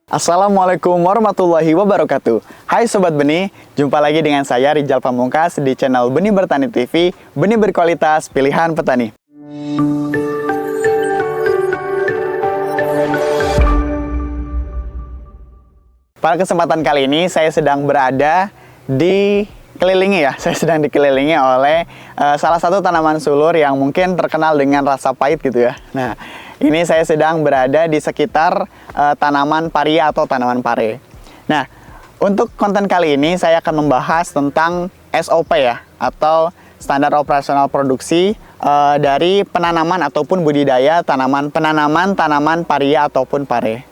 Assalamualaikum warahmatullahi wabarakatuh. Hai Sobat Benih, jumpa lagi dengan saya Rizal Pamungkas di channel Benih Bertani TV, benih berkualitas pilihan petani. Pada kesempatan kali ini saya sedang berada saya sedang dikelilingi oleh salah satu tanaman sulur yang mungkin terkenal dengan rasa pahit gitu ya. Nah, ini saya sedang berada di sekitar tanaman paria atau tanaman pare. Nah, untuk konten kali ini saya akan membahas tentang SOP ya, atau standar operasional produksi dari penanaman ataupun budidaya tanaman paria ataupun pare.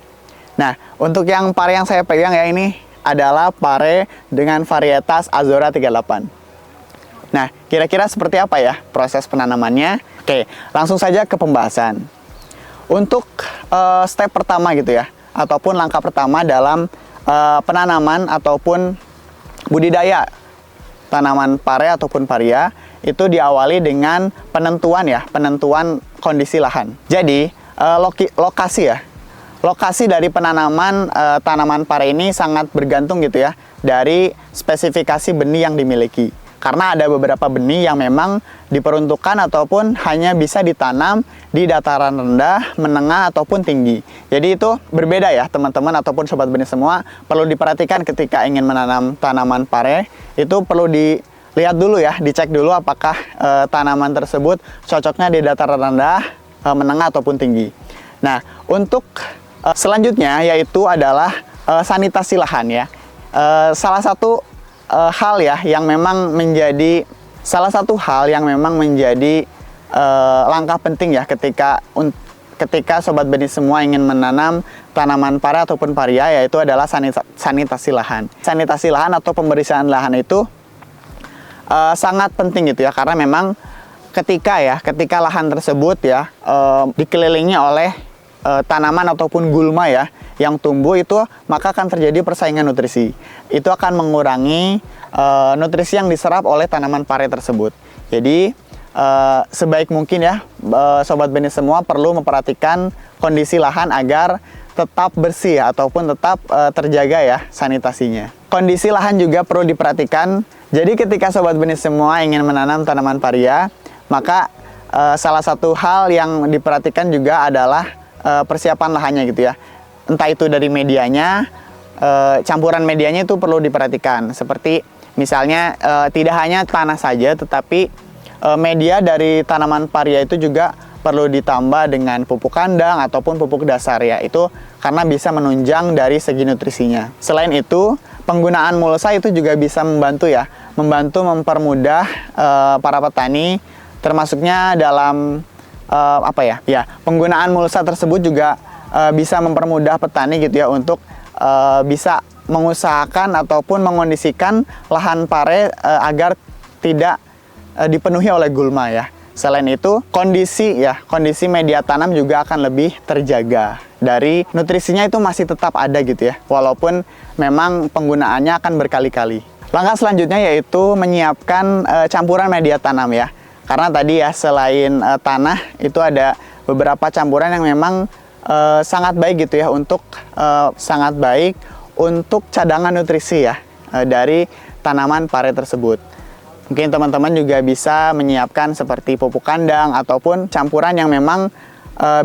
Nah, untuk yang pare yang saya pegang ya, ini adalah pare dengan varietas Azora 38. Nah, kira-kira seperti apa ya proses penanamannya? Oke, langsung saja ke pembahasan. Untuk step pertama gitu ya, ataupun langkah pertama dalam penanaman ataupun budidaya tanaman pare ataupun paria, itu diawali dengan penentuan kondisi lahan. Jadi lokasi dari penanaman tanaman pare ini sangat bergantung gitu ya dari spesifikasi benih yang dimiliki. Karena ada beberapa benih yang memang diperuntukkan ataupun hanya bisa ditanam di dataran rendah, menengah, ataupun tinggi. Jadi itu berbeda ya teman-teman ataupun sobat benih semua. Perlu diperhatikan ketika ingin menanam tanaman pare, itu perlu dilihat dulu ya, dicek dulu apakah tanaman tersebut cocoknya di dataran rendah, menengah, ataupun tinggi. Nah, untuk selanjutnya yaitu adalah sanitasi lahan ya. Salah satu hal yang memang menjadi langkah penting ya ketika sobat benih semua ingin menanam tanaman pare ataupun paria, yaitu adalah sanitasi lahan. Sanitasi lahan atau pembersihan lahan itu sangat penting gitu ya, karena memang ketika lahan tersebut ya dikelilingi oleh tanaman ataupun gulma ya yang tumbuh, itu maka akan terjadi persaingan nutrisi. Itu akan mengurangi nutrisi yang diserap oleh tanaman pare tersebut. Jadi sebaik mungkin ya sobat benih semua perlu memperhatikan kondisi lahan agar tetap bersih ataupun tetap terjaga ya sanitasinya. Kondisi lahan juga perlu diperhatikan. Jadi ketika sobat benih semua ingin menanam tanaman paria, maka salah satu hal yang diperhatikan juga adalah persiapan lahannya gitu ya. Entah itu dari medianya, campuran medianya itu perlu diperhatikan. Seperti misalnya tidak hanya tanah saja, tetapi media dari tanaman paria itu juga perlu ditambah dengan pupuk kandang ataupun pupuk dasar ya. Itu karena bisa menunjang dari segi nutrisinya. Selain itu, penggunaan mulsa itu juga bisa membantu mempermudah para petani, termasuknya dalam penggunaan mulsa tersebut juga bisa mempermudah petani gitu ya untuk bisa mengusahakan ataupun mengondisikan lahan pare agar tidak dipenuhi oleh gulma ya. Selain itu, kondisi media tanam juga akan lebih terjaga. Dari nutrisinya itu masih tetap ada gitu ya, walaupun memang penggunaannya akan berkali-kali. Langkah selanjutnya yaitu menyiapkan campuran media tanam ya. Karena tadi ya, selain tanah, itu ada beberapa campuran yang memang sangat baik gitu ya, sangat baik untuk cadangan nutrisi ya dari tanaman pare tersebut. Mungkin teman-teman juga bisa menyiapkan seperti pupuk kandang ataupun campuran yang memang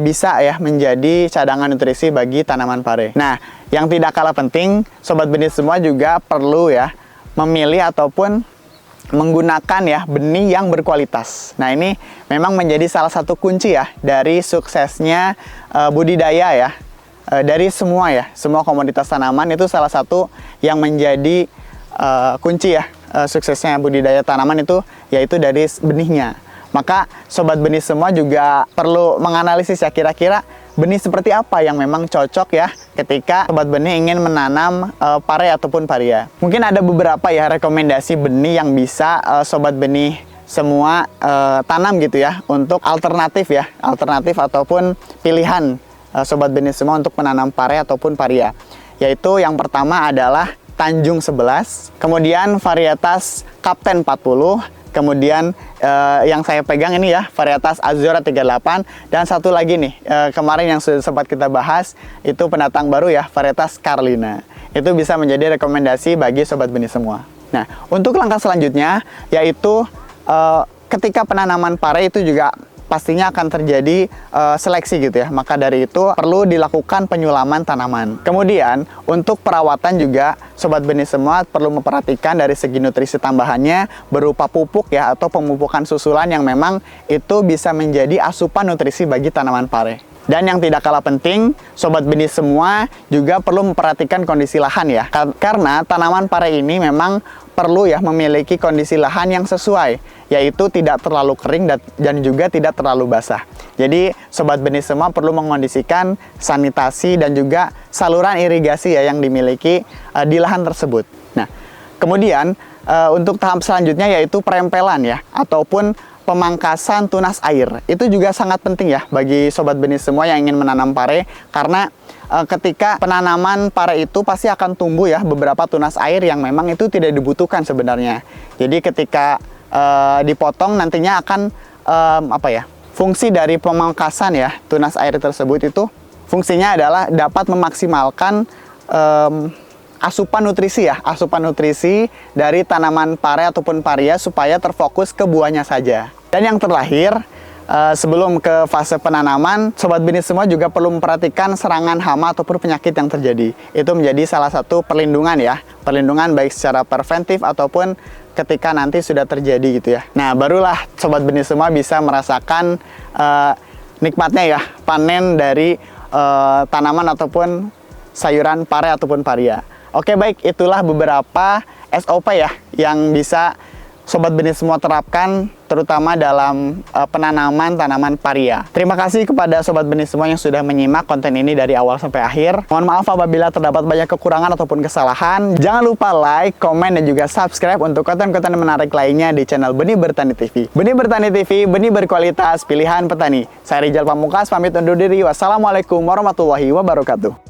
bisa ya menjadi cadangan nutrisi bagi tanaman pare. Nah, yang tidak kalah penting, sobat benih semua juga perlu ya memilih ataupun menggunakan ya benih yang berkualitas. Nah, ini memang menjadi salah satu kunci ya dari suksesnya budidaya ya. Dari semua komoditas tanaman, itu salah satu yang menjadi kunci ya suksesnya budidaya tanaman itu yaitu dari benihnya. Maka sobat benih semua juga perlu menganalisis ya, kira-kira benih seperti apa yang memang cocok ya ketika sobat benih ingin menanam pare ataupun paria. Mungkin ada beberapa ya rekomendasi benih yang bisa sobat benih semua tanam gitu ya, untuk alternatif ataupun pilihan sobat benih semua untuk menanam pare ataupun paria. Yaitu yang pertama adalah Tanjung 11, kemudian varietas Kapten 40, Kemudian yang saya pegang ini ya varietas Azora 38, dan satu lagi nih kemarin yang sudah sempat kita bahas itu pendatang baru ya, varietas Carlina. Itu bisa menjadi rekomendasi bagi sobat benih semua. Nah, untuk langkah selanjutnya yaitu ketika penanaman pare itu juga pastinya akan terjadi seleksi gitu ya. Maka dari itu perlu dilakukan penyulaman tanaman. Kemudian untuk perawatan juga sobat benih semua perlu memperhatikan dari segi nutrisi tambahannya berupa pupuk ya, atau pemupukan susulan yang memang itu bisa menjadi asupan nutrisi bagi tanaman pare. Dan yang tidak kalah penting, sobat benih semua juga perlu memperhatikan kondisi lahan ya. Karena tanaman pare ini memang perlu ya memiliki kondisi lahan yang sesuai, yaitu tidak terlalu kering dan juga tidak terlalu basah. Jadi sobat benih semua perlu mengondisikan sanitasi dan juga saluran irigasi ya yang dimiliki di lahan tersebut. Nah, kemudian untuk tahap selanjutnya yaitu perempelan ya, ataupun pemangkasan tunas air. Itu juga sangat penting ya bagi sobat benih semua yang ingin menanam pare, karena ketika penanaman pare itu pasti akan tumbuh ya beberapa tunas air yang memang itu tidak dibutuhkan sebenarnya. Jadi ketika dipotong nantinya akan fungsi dari pemangkasan ya tunas air tersebut itu fungsinya adalah dapat memaksimalkan asupan nutrisi dari tanaman pare ataupun paria supaya terfokus ke buahnya saja. Dan yang terakhir, sebelum ke fase penanaman, sobat benih semua juga perlu memperhatikan serangan hama ataupun penyakit yang terjadi. Itu menjadi salah satu perlindungan ya, perlindungan baik secara preventif ataupun ketika nanti sudah terjadi gitu ya. Nah, barulah sobat benih semua bisa merasakan nikmatnya ya panen dari tanaman ataupun sayuran pare ataupun paria. Oke, baik, itulah beberapa SOP ya yang bisa sobat benih semua terapkan terutama dalam penanaman tanaman paria. Terima kasih kepada sobat benih semua yang sudah menyimak konten ini dari awal sampai akhir. Mohon maaf apabila terdapat banyak kekurangan ataupun kesalahan. Jangan lupa like, komen, dan juga subscribe untuk konten-konten menarik lainnya di channel Benih Bertani TV. Benih Bertani TV, benih berkualitas, pilihan petani. Saya Rizal Pamungkas, pamit undur diri. Wassalamualaikum warahmatullahi wabarakatuh.